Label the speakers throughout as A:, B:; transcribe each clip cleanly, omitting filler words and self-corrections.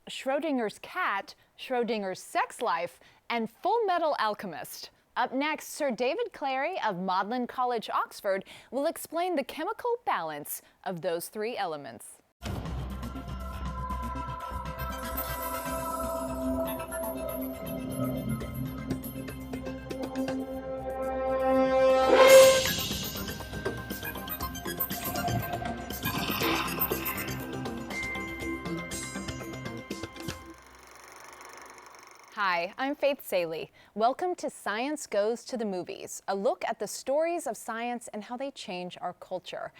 A: Schrodinger's cat, Schrodinger's sex life, and Full Metal Alchemist. Up next, Sir David Clary of Magdalen College, Oxford, will explain the chemical balance of those three elements. Hi, I'm Faith Salie. Welcome to Science Goes to the Movies, a look at the stories of science and how they change our culture.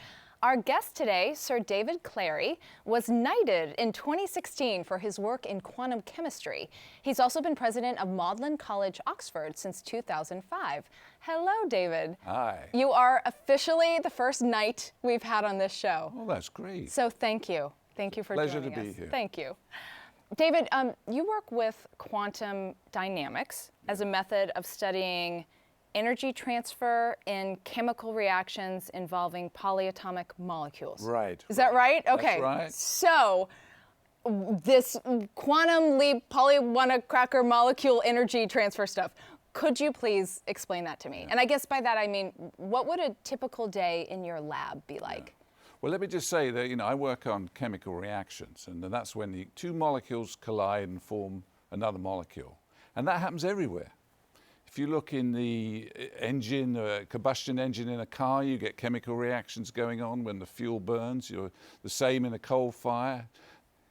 A: Our guest today, Sir David Clary, was knighted in 2016 for his work in quantum chemistry. He's also been president of Magdalen College, Oxford since 2005. Hello, David.
B: Hi.
A: You are officially the first knight we've had on this show.
B: Oh, that's great.
A: So thank you. Thank you for joining us.
B: Pleasure to be here.
A: Thank you. David, you work with quantum dynamics as a method of studying energy transfer in chemical reactions involving polyatomic molecules.
B: Right.
A: Is that right? Okay.
B: That's right.
A: So this quantum leap polywannacracker molecule energy transfer stuff, could you please explain that to me?
B: Yeah.
A: And I guess by that I mean, what would a typical day in your lab be like?
B: Yeah. Well, let me just say that, I work on chemical reactions, and that's when the two molecules collide and form another molecule. And that happens everywhere. If you look in the engine, combustion engine in a car, you get chemical reactions going on when the fuel burns. You're the same in a coal fire.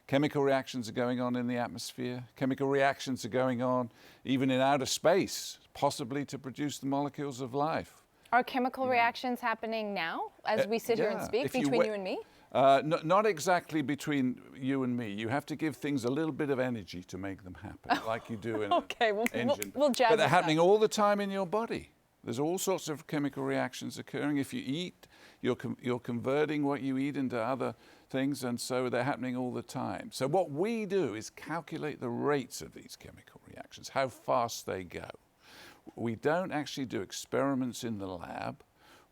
B: Chemical reactions are going on in the atmosphere. Chemical reactions are going on even in outer space, possibly to produce the molecules of life.
A: Are chemical reactions happening now as we sit here and speak between you and me?
B: Not exactly between you and me. You have to give things a little bit of energy to make them happen, like you do in an engine.
A: We'll jazz
B: but they're
A: this
B: happening
A: up.
B: all the time in your body. There's all sorts of chemical reactions occurring. If you eat, you're converting what you eat into other things, and so they're happening all the time. So what we do is calculate the rates of these chemical reactions, how fast they go. We don't actually do experiments in the lab.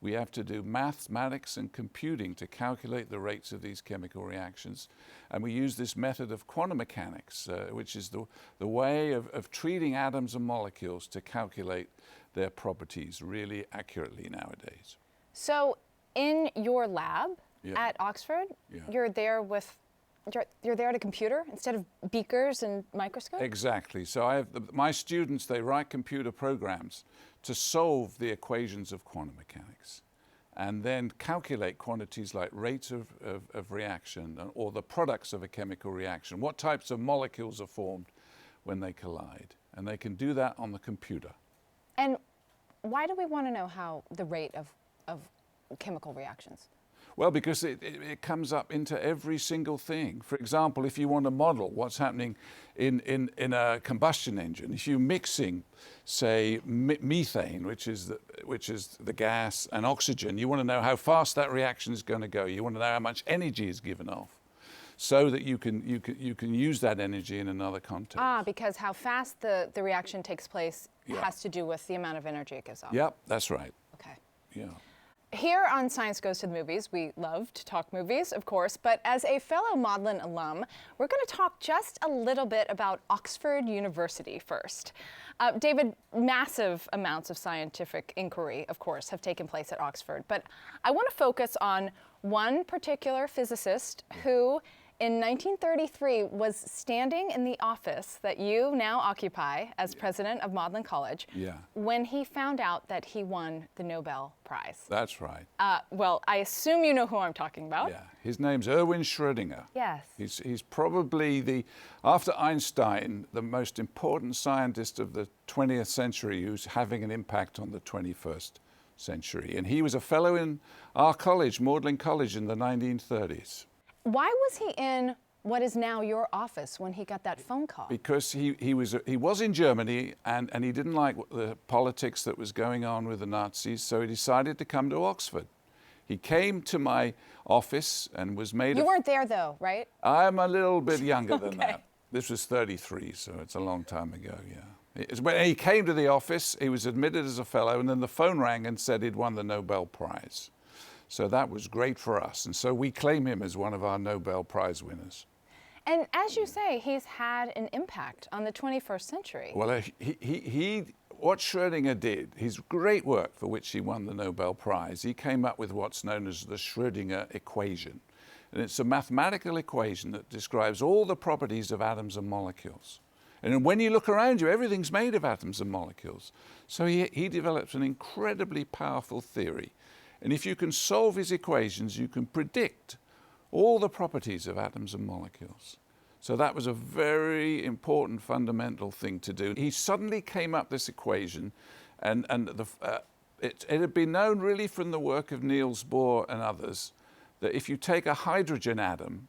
B: We have to do mathematics and computing to calculate the rates of these chemical reactions. And we use this method of quantum mechanics, which is the way of treating atoms and molecules to calculate their properties really accurately nowadays.
A: So in your lab at Oxford, you're there at a computer instead of beakers and microscopes?
B: Exactly. So my students, they write computer programs to solve the equations of quantum mechanics and then calculate quantities like rates of reaction or the products of a chemical reaction, what types of molecules are formed when they collide. And they can do that on the computer.
A: And why do we want to know how the rate of chemical reactions?
B: Well, because it comes up into every single thing. For example, if you want to model what's happening in a combustion engine, if you're mixing, say, methane, which is the gas, and oxygen, you want to know how fast that reaction is going to go. You want to know how much energy is given off, so that you can use that energy in another context.
A: Because how fast the reaction takes place has to do with the amount of energy it gives off.
B: Yep, that's right.
A: Okay.
B: Yeah.
A: Here on Science Goes to the Movies, we love to talk movies, of course, but as a fellow Magdalen alum, we're going to talk just a little bit about Oxford University first. David, massive amounts of scientific inquiry, of course, have taken place at Oxford, but I want to focus on one particular physicist who, in 1933, was standing in the office that you now occupy as president of Magdalen College when he found out that he won the Nobel Prize.
B: That's right.
A: Well, I assume you know who I'm talking about.
B: Yeah, his name's Erwin Schrodinger.
A: Yes.
B: He's probably after Einstein, the most important scientist of the 20th century who's having an impact on the 21st century. And he was a fellow in our college, Magdalen College, in the 1930s.
A: Why was he in what is now your office when he got that phone call?
B: Because he was in Germany and he didn't like the politics that was going on with the Nazis, so he decided to come to Oxford. He came to my office and was made.
A: You weren't there though, right?
B: I'm a little bit younger than that. This was 33, so it's a long time ago, yeah. When he came to the office, he was admitted as a fellow, and then the phone rang and said he'd won the Nobel Prize. So that was great for us, and so we claim him as one of our Nobel Prize winners.
A: And as you say, he's had an impact on the 21st century.
B: Well, what Schrödinger did, his great work for which he won the Nobel Prize, he came up with what's known as the Schrödinger equation. And it's a mathematical equation that describes all the properties of atoms and molecules. And when you look around you, everything's made of atoms and molecules. So he developed an incredibly powerful theory. And if you can solve his equations, you can predict all the properties of atoms and molecules. So that was a very important fundamental thing to do. He suddenly came up with this equation, and it had been known really from the work of Niels Bohr and others that if you take a hydrogen atom,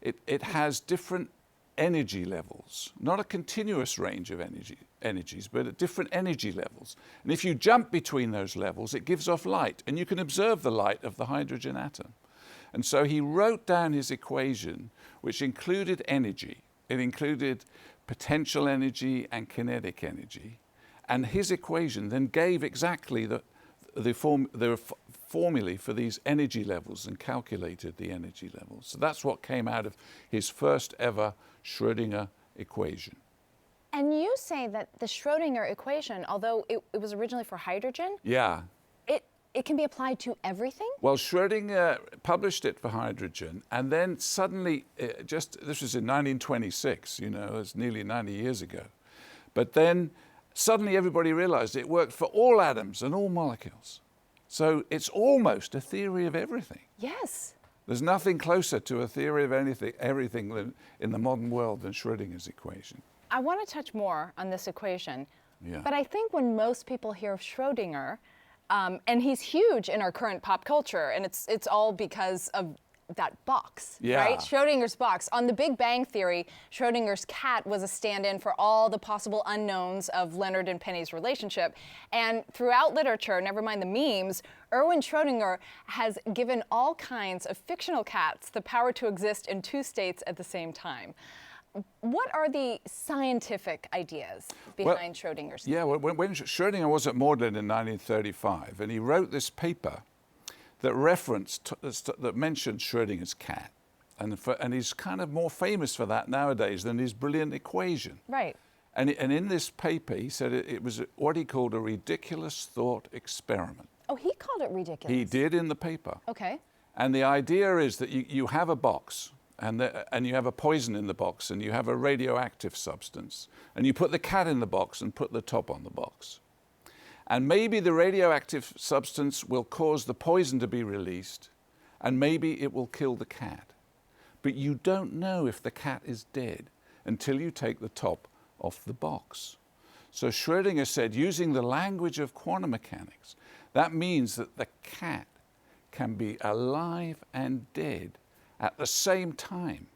B: it has different energy levels, not a continuous range of energies, but at different energy levels. And if you jump between those levels, it gives off light, and you can observe the light of the hydrogen atom. And so he wrote down his equation, which included energy. It included potential energy and kinetic energy. And his equation then gave exactly the formulae for these energy levels and calculated the energy levels. So that's what came out of his first ever Schrödinger equation.
A: And you say that the Schrödinger equation, although it was originally for hydrogen,
B: Yeah.
A: it can be applied to everything?
B: Well, Schrödinger published it for hydrogen, and then suddenly, this was in 1926, you know, it's nearly 90 years ago. But then suddenly everybody realized it worked for all atoms and all molecules. So it's almost a theory of everything.
A: Yes.
B: There's nothing closer to a theory of everything in the modern world than Schrödinger's equation.
A: I want to touch more on this equation.
B: Yeah.
A: But I think when most people hear of Schrödinger, and he's huge in our current pop culture, and it's all because of that box,
B: Yeah.
A: right? Schrödinger's box. On The Big Bang Theory, Schrödinger's cat was a stand-in for all the possible unknowns of Leonard and Penny's relationship. And throughout literature, never mind the memes, Erwin Schrödinger has given all kinds of fictional cats the power to exist in two states at the same time. What are the scientific ideas behind Schrödinger's?
B: Yeah, when Schrödinger was at Magdalen in 1935, and he wrote this paper that mentioned Schrödinger's cat, and he's kind of more famous for that nowadays than his brilliant equation.
A: Right.
B: And in this paper, he said it was what he called a ridiculous thought experiment.
A: Oh, he called it ridiculous.
B: He did in the paper.
A: Okay.
B: And the idea is that you have a box, and you have a poison in the box, and you have a radioactive substance, and you put the cat in the box and put the top on the box. And maybe the radioactive substance will cause the poison to be released, and maybe it will kill the cat. But you don't know if the cat is dead until you take the top off the box. So Schrödinger said, using the language of quantum mechanics, that means that the cat can be alive and dead at the same time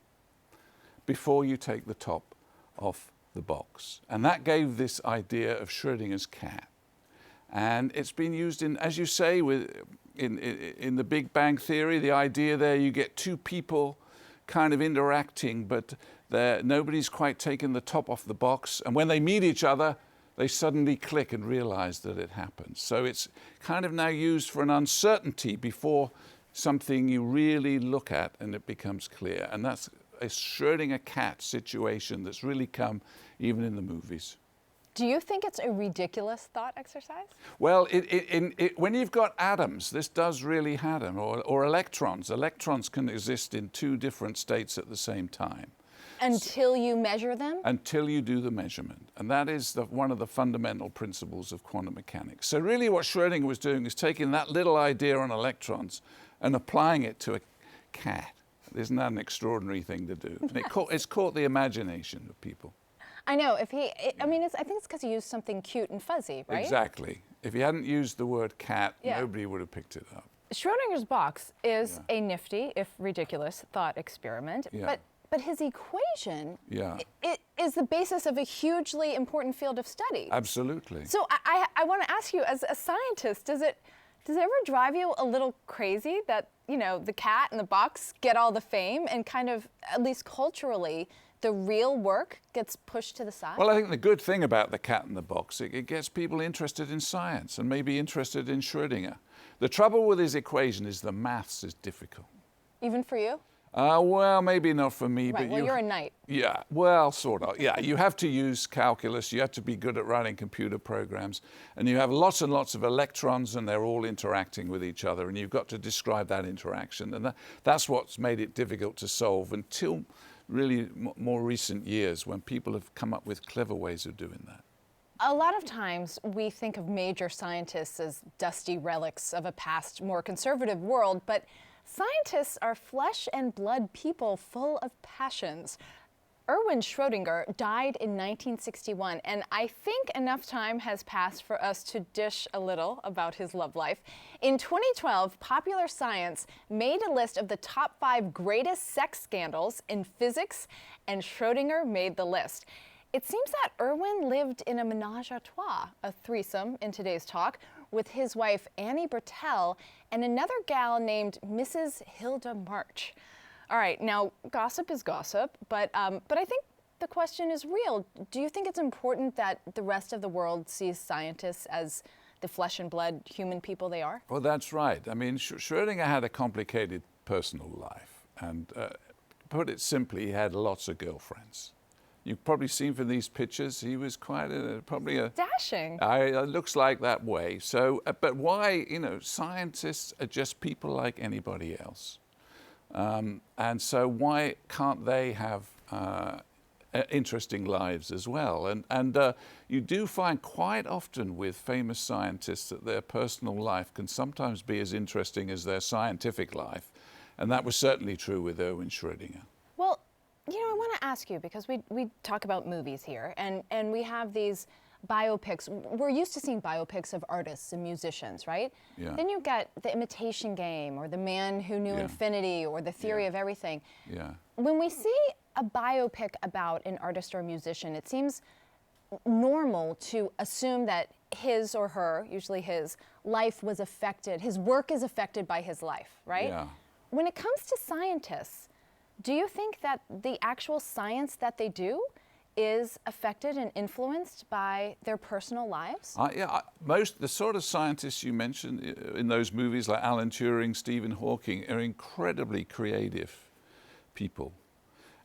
B: before you take the top off the box. And that gave this idea of Schrödinger's cat. And it's been used in, as you say, in the Big Bang Theory, the idea there you get two people kind of interacting, but nobody's quite taken the top off the box. And when they meet each other, they suddenly click and realize that it happens. So it's kind of now used for an uncertainty before something you really look at and it becomes clear. And that's a Schrödinger cat situation that's really come even in the movies.
A: Do you think it's a ridiculous thought exercise?
B: Well, when you've got atoms, this does really happen, or electrons. Electrons can exist in two different states at the same time.
A: Until you measure them?
B: Until you do the measurement. And that is one of the fundamental principles of quantum mechanics. So really what Schrödinger was doing is taking that little idea on electrons and applying it to a cat. Isn't that an extraordinary thing to do? And it's caught the imagination of people.
A: I know. I think it's because he used something cute and fuzzy, right?
B: Exactly. If he hadn't used the word cat, nobody would have picked it up.
A: Schrödinger's box is a nifty, if ridiculous, thought experiment.
B: Yeah.
A: But his equation it is the basis of a hugely important field of study.
B: Absolutely.
A: So I want to ask you, as a scientist, does it ever drive you a little crazy that, you know, the cat and the box get all the fame and kind of, at least culturally, the real work gets pushed to the side?
B: Well, I think the good thing about the cat in the box, it gets people interested in science and maybe interested in Schrödinger. The trouble with his equation is the maths is difficult.
A: Even for you?
B: Well, maybe not for me,
A: Right,
B: but
A: well, you're a knight.
B: Yeah, well, sort of. Yeah, you have to use calculus. You have to be good at writing computer programs. And you have lots and lots of electrons, and they're all interacting with each other. And you've got to describe that interaction. And that's what's made it difficult to solve until really more recent years, when people have come up with clever ways of doing that.
A: A lot of times we think of major scientists as dusty relics of a past, more conservative world, but scientists are flesh and blood people full of passions. Erwin Schrodinger died in 1961, and I think enough time has passed for us to dish a little about his love life. In 2012, Popular Science made a list of the top 5 greatest sex scandals in physics, and Schrodinger made the list. It seems that Erwin lived in a menage a trois, a threesome in today's talk, with his wife Annie Bertel and another gal named Mrs. Hilda March. All right, now gossip is gossip, but I think the question is real. Do you think it's important that the rest of the world sees scientists as the flesh and blood human people they are?
B: Well, that's right. I mean, Schrödinger had a complicated personal life, and put it simply, he had lots of girlfriends. You've probably seen from these pictures, he was quite
A: dashing.
B: Looks like that way. So, but why? You know, scientists are just people like anybody else. And so why can't they have interesting lives as well? And you do find quite often with famous scientists that their personal life can sometimes be as interesting as their scientific life. And that was certainly true with Erwin Schrödinger.
A: Well, you know, I want to ask you, because we talk about movies here, and we have these biopics. We're used to seeing biopics of artists and musicians, right?
B: Yeah.
A: Then you get The Imitation Game, or The Man Who Knew Infinity, or The Theory of Everything.
B: Yeah.
A: When we see a biopic about an artist or musician, it seems normal to assume that his or her, usually his, life was affected, his work is affected by his life, right?
B: Yeah.
A: When it comes to scientists, do you think that the actual science that they do is affected and influenced by their personal lives?
B: The sort of scientists you mentioned in those movies, like Alan Turing, Stephen Hawking, are incredibly creative people.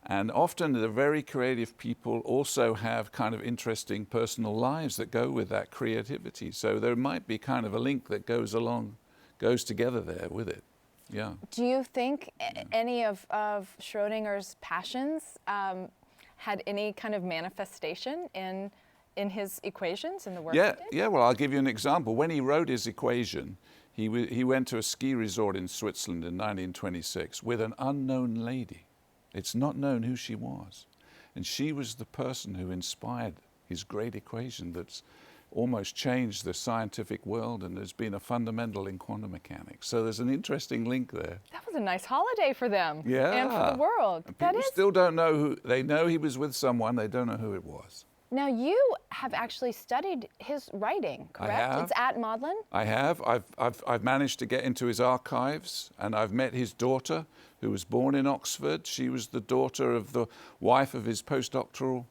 B: And often the very creative people also have kind of interesting personal lives that go with that creativity. So there might be kind of a link that goes together there with it. Yeah.
A: Do you think any of Schrodinger's passions had any kind of manifestation in his equations, in the work he did?
B: Yeah, well, I'll give you an example. When he wrote his equation, he went to a ski resort in Switzerland in 1926 with an unknown lady. It's not known who she was. And she was the person who inspired his great equation that's almost changed the scientific world and has been a fundamental in quantum mechanics. So there's an interesting link there.
A: That was a nice holiday for them.
B: Yeah.
A: And for the world.
B: And people still don't know who. They know he was with someone, they don't know who it was.
A: Now, you have actually studied his writing, correct?
B: I have.
A: It's at Magdalen?
B: I have. I've managed to get into his archives, and I've met his daughter, who was born in Oxford. She was the daughter of the wife of his postdoctoral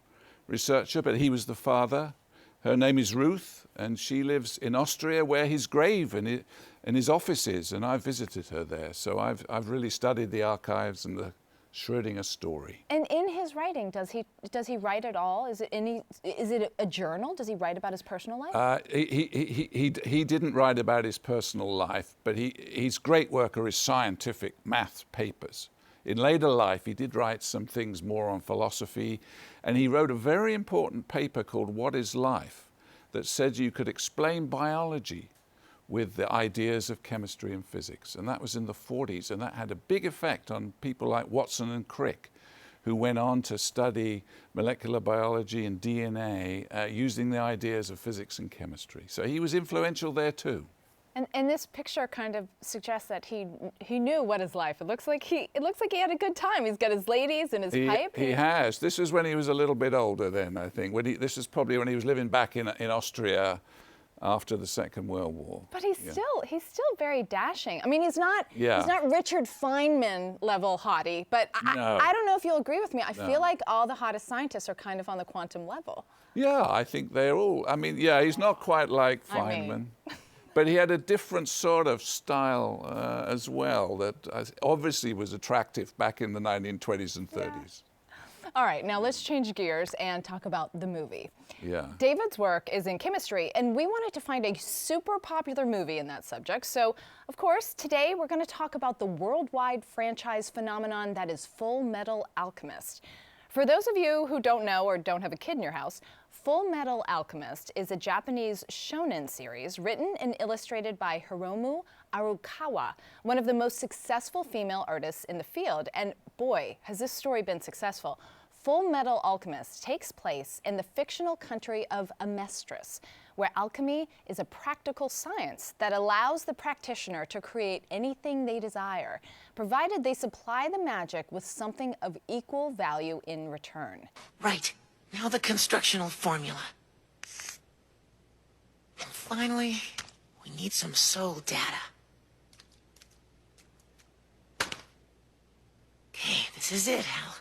B: researcher, but he was the father. Her name is Ruth, and she lives in Austria, where his grave and his office is, and I've visited her there. So I've really studied the archives and the Schrödinger story.
A: And in his writing, does he write at all? Is it a journal? Does he write about his personal life?
B: He didn't write about his personal life, but his great work are his scientific math papers. In later life, he did write some things more on philosophy, and he wrote a very important paper called What is Life, that said you could explain biology with the ideas of chemistry and physics. And that was in the 40s, and that had a big effect on people like Watson and Crick, who went on to study molecular biology and DNA using the ideas of physics and chemistry. So he was influential there too.
A: And this picture kind of suggests that he knew what is life. It looks like he had a good time. He's got his ladies and his pipe.
B: He has. This is when he was a little bit older then, I think. This is probably when he was living back in Austria after the Second World War.
A: But he's still very dashing. I mean, he's not Richard Feynman level hottie, but
B: No.
A: I don't know if you'll agree with me. I feel like all the hottest scientists are kind of on the quantum level.
B: Yeah, I think they're all. I mean, yeah, he's not quite like Feynman. But he had a different sort of style as well that obviously was attractive back in the 1920s and 30s.
A: All right, now let's change gears and talk about the movie.
B: Yeah.
A: David's work is in chemistry, and we wanted to find a super popular movie in that subject. So, of course, today we're going to talk about the worldwide franchise phenomenon that is Full Metal Alchemist. For those of you who don't know or don't have a kid in your house, Full Metal Alchemist is a Japanese shonen series written and illustrated by Hiromu Arakawa, one of the most successful female artists in the field. And boy, has this story been successful. Full Metal Alchemist takes place in the fictional country of Amestris, where alchemy is a practical science that allows the practitioner to create anything they desire, provided they supply the magic with something of equal value in return.
C: Right. Now the constructional formula. And finally, we need some soul data. Okay, this is it, Hal.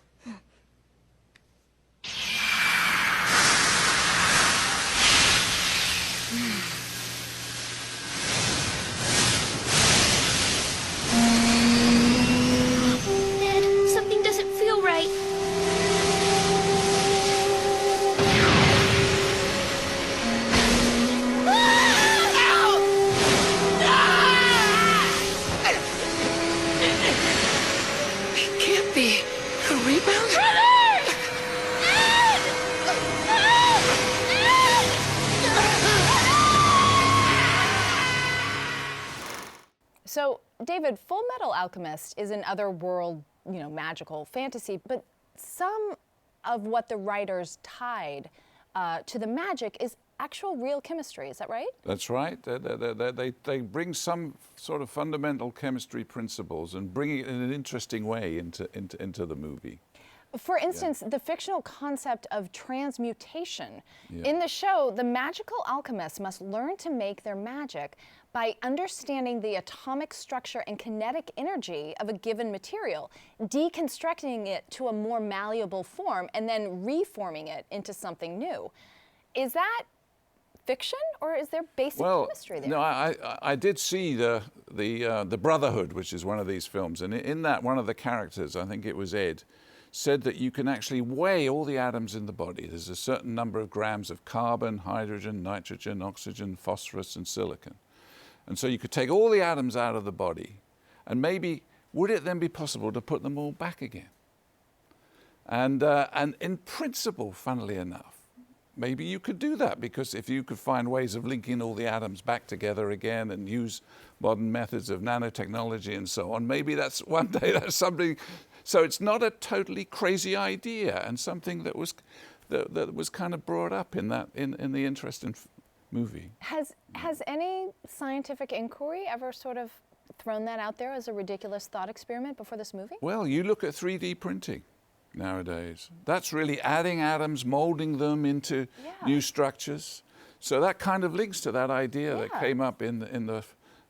D: Ned, something doesn't feel right.
C: It can't be. A rebound?
A: So, David, Full Metal Alchemist is an otherworld, magical fantasy, but some of what the writers tied to the magic is actual real chemistry. Is that right?
B: That's right. They bring some sort of fundamental chemistry principles and bring it in an interesting way into the movie.
A: For instance, the fictional concept of transmutation. In the show, the magical alchemists must learn to make their magic by understanding the atomic structure and kinetic energy of a given material, deconstructing it to a more malleable form, and then reforming it into something new. Is that fiction, or is there basic chemistry there?
B: No, I did see the Brotherhood, which is one of these films, and in that, one of the characters, I think it was Ed, said that you can actually weigh all the atoms in the body. There's a certain number of grams of carbon, hydrogen, nitrogen, oxygen, phosphorus, and silicon. And so you could take all the atoms out of the body, and maybe, would it then be possible to put them all back again? And in principle, funnily enough, maybe you could do that, because if you could find ways of linking all the atoms back together again and use modern methods of nanotechnology and so on, maybe that's one day that's something. So it's not a totally crazy idea, and something that was kind of brought up in the interesting movie.
A: Has any scientific inquiry ever sort of thrown that out there as a ridiculous thought experiment before this movie?
B: Well, you look at 3D printing nowadays. That's really adding atoms, molding them into new structures. So that kind of links to that idea that came up in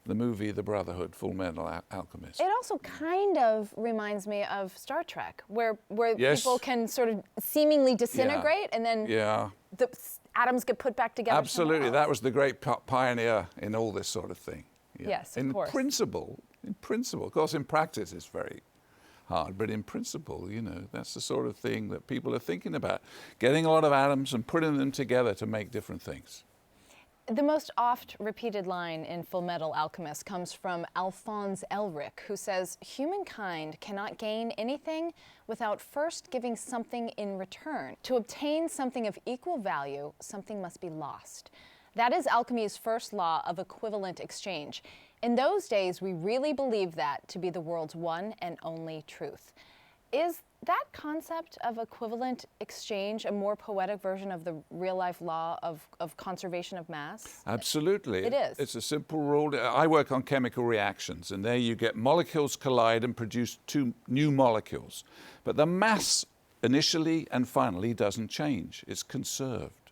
B: the movie The Brotherhood, Full Metal Alchemist.
A: It also kind of reminds me of Star Trek, where people can sort of seemingly disintegrate and then the atoms get put back together.
B: Absolutely, that was the great pioneer in all this sort of thing.
A: Yes, of course.
B: In principle, of course, in practice it's very hard, but in principle, that's the sort of thing that people are thinking about, getting a lot of atoms and putting them together to make different things.
A: The most oft-repeated line in Full Metal Alchemist comes from Alphonse Elric, who says, "Humankind cannot gain anything without first giving something in return. To obtain something of equal value, something must be lost." That is alchemy's first law of equivalent exchange. In those days, we really believed that to be the world's one and only truth. Is that concept of equivalent exchange a more poetic version of the real-life law of conservation of mass?
B: Absolutely.
A: It is.
B: It's a simple rule. I work on chemical reactions, and there you get molecules collide and produce two new molecules. But the mass initially and finally doesn't change. It's conserved.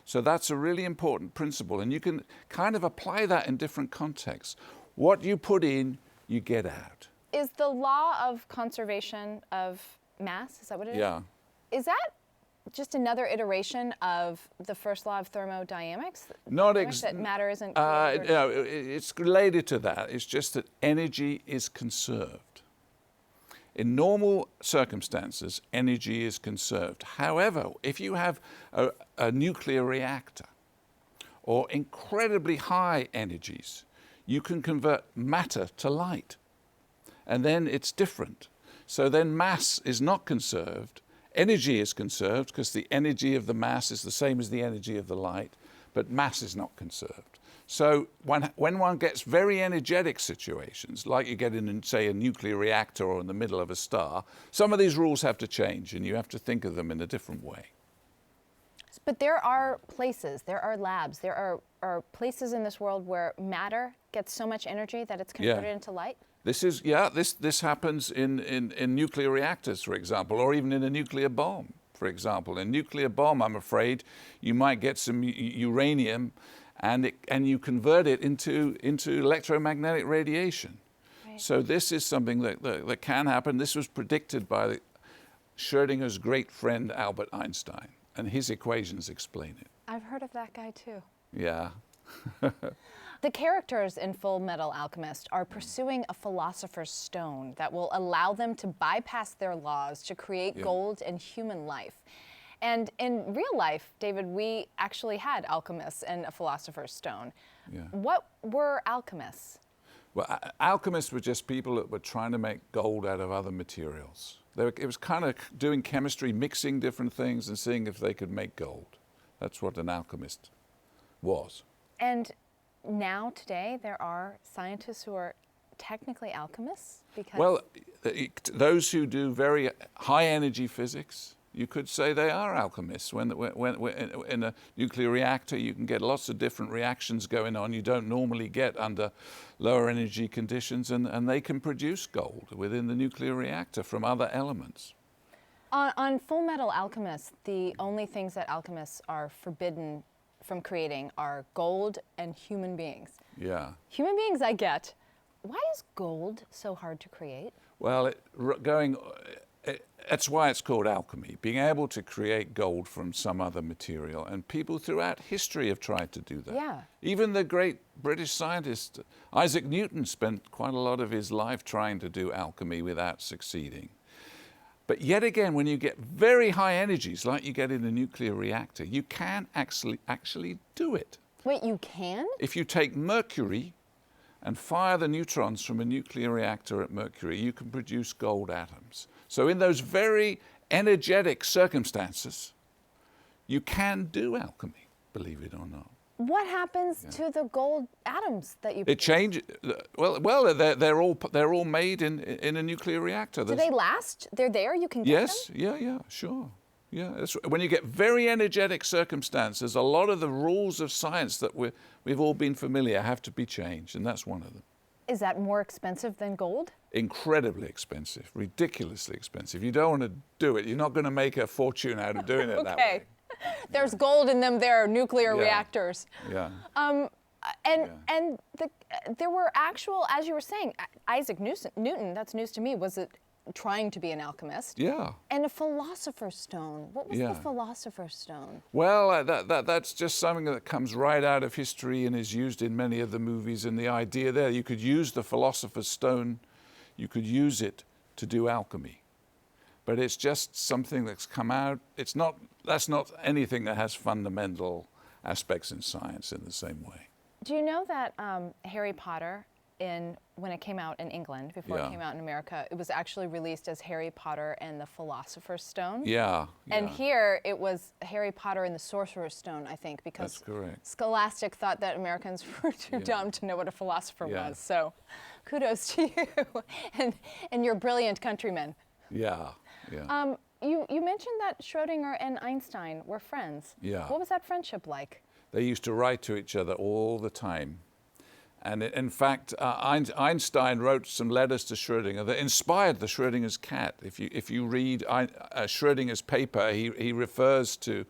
B: So that's a really important principle, and you can kind of apply that in different contexts. What you put in, you get out.
A: Is the law of conservation of mass, is that what it is?
B: Yeah.
A: Is that just another iteration of the first law of thermodynamics?
B: Not
A: That matter isn't created?
B: no, it's related to that. It's just that energy is conserved. In normal circumstances, energy is conserved. However, if you have a nuclear reactor or incredibly high energies, you can convert matter to light. And then it's different. So then mass is not conserved. Energy is conserved because the energy of the mass is the same as the energy of the light, but mass is not conserved. So when one gets very energetic situations, like you get in, say, a nuclear reactor or in the middle of a star, some of these rules have to change and you have to think of them in a different way.
A: But there are places, there are labs, there are places in this world where matter gets so much energy that it's converted into light?
B: This happens in nuclear reactors, for example, or even in a nuclear bomb, for example. In a nuclear bomb, I'm afraid, you might get some uranium and you convert it into electromagnetic radiation. Right. So this is something that can happen. This was predicted by Schrödinger's great friend Albert Einstein, and his equations explain it.
A: I've heard of that guy too.
B: Yeah.
A: The characters in Full Metal Alchemist are pursuing a philosopher's stone that will allow them to bypass their laws to create gold and human life. And in real life, David, we actually had alchemists and a philosopher's stone.
B: Yeah.
A: What were alchemists?
B: Well, alchemists were just people that were trying to make gold out of other materials. It was kind of doing chemistry, mixing different things and seeing if they could make gold. That's what an alchemist was.
A: And now, today, there are scientists who are technically alchemists? Because
B: well, those who do very high energy physics, you could say they are alchemists. When in a nuclear reactor, you can get lots of different reactions going on you don't normally get under lower energy conditions, and they can produce gold within the nuclear reactor from other elements.
A: On Full Metal Alchemist, the only things that alchemists are forbidden from creating are gold and human beings.
B: Yeah.
A: Human beings I get. Why is gold so hard to create?
B: Well, that's why it's called alchemy, being able to create gold from some other material. And people throughout history have tried to do that.
A: Yeah.
B: Even the great British scientist Isaac Newton spent quite a lot of his life trying to do alchemy without succeeding. But yet again, when you get very high energies, like you get in a nuclear reactor, you can actually do it.
A: Wait, you can?
B: If you take mercury and fire the neutrons from a nuclear reactor at mercury, you can produce gold atoms. So in those very energetic circumstances, you can do alchemy, believe it or not.
A: What happens to the gold atoms that you produce?
B: It changes. Well, they're all made in a nuclear reactor.
A: Do they last? They're there? You can get them?
B: Yeah, sure. Yeah, when you get very energetic circumstances, a lot of the rules of science that we've all been familiar have to be changed, and that's one of them.
A: Is that more expensive than gold?
B: Incredibly expensive, ridiculously expensive. You don't want to do it. You're not going to make a fortune out of doing it that way.
A: There's gold in them. There are nuclear reactors.
B: Yeah.
A: There were actual, as you were saying, Isaac Newton. That's news to me. Was it trying to be an alchemist?
B: Yeah.
A: And a philosopher's stone. What was the philosopher's stone?
B: Well, that's just something that comes right out of history and is used in many of the movies. And the idea there, you could use the philosopher's stone, you could use it to do alchemy. But it's just something that's come out. That's not anything that has fundamental aspects in science in the same way.
A: Do you know that Harry Potter, when it came out in England, before it came out in America, it was actually released as Harry Potter and the Philosopher's Stone?
B: Yeah.
A: And here it was Harry Potter and the Sorcerer's Stone, I think, because
B: that's correct.
A: Scholastic thought that Americans were too dumb to know what a philosopher was. So kudos to you and your brilliant countrymen.
B: Yeah.
A: You mentioned that Schrodinger and Einstein were friends.
B: Yeah.
A: What was that friendship like?
B: They used to write to each other all the time. And in fact, Einstein wrote some letters to Schrödinger that inspired the Schrödinger's cat. If you read Schrödinger's paper, he refers to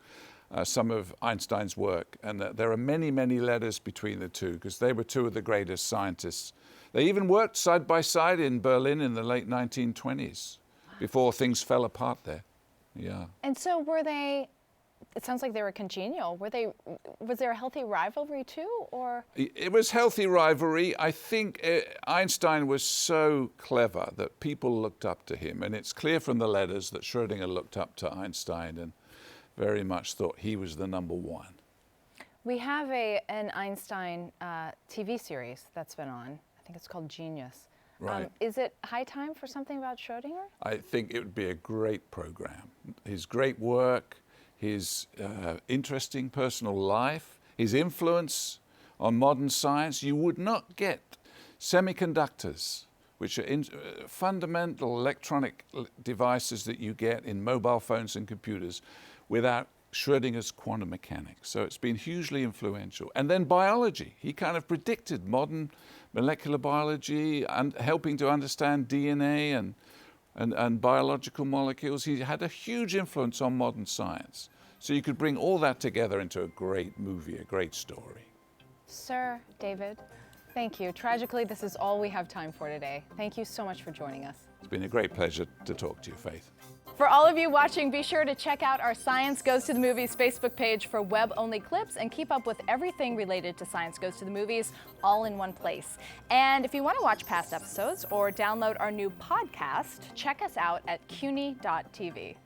B: some of Einstein's work. And there are many, many letters between the two, because they were two of the greatest scientists. They even worked side by side in Berlin in the late 1920s, before things fell apart there. Yeah.
A: And so were they, it sounds like they were congenial. Was there a healthy rivalry too, or?
B: It was healthy rivalry. I think Einstein was so clever that people looked up to him. And it's clear from the letters that Schrödinger looked up to Einstein and very much thought he was the number one.
A: We have an Einstein TV series that's been on. I think it's called Genius.
B: Right.
A: Is it high time for something about Schrödinger?
B: I think it would be a great program. His great work, his interesting personal life, his influence on modern science. You would not get semiconductors, which are fundamental electronic devices that you get in mobile phones and computers, without Schrödinger's quantum mechanics. So it's been hugely influential. And then biology. He kind of predicted modern molecular biology and helping to understand DNA and biological molecules. He had a huge influence on modern science. So you could bring all that together into a great movie, a great story.
A: Sir David, thank you. Tragically, this is all we have time for today. Thank you so much for joining us.
B: It's been a great pleasure to talk to you, Faith.
A: For all of you watching, be sure to check out our Science Goes to the Movies Facebook page for web-only clips and keep up with everything related to Science Goes to the Movies all in one place. And if you want to watch past episodes or download our new podcast, check us out at cuny.tv.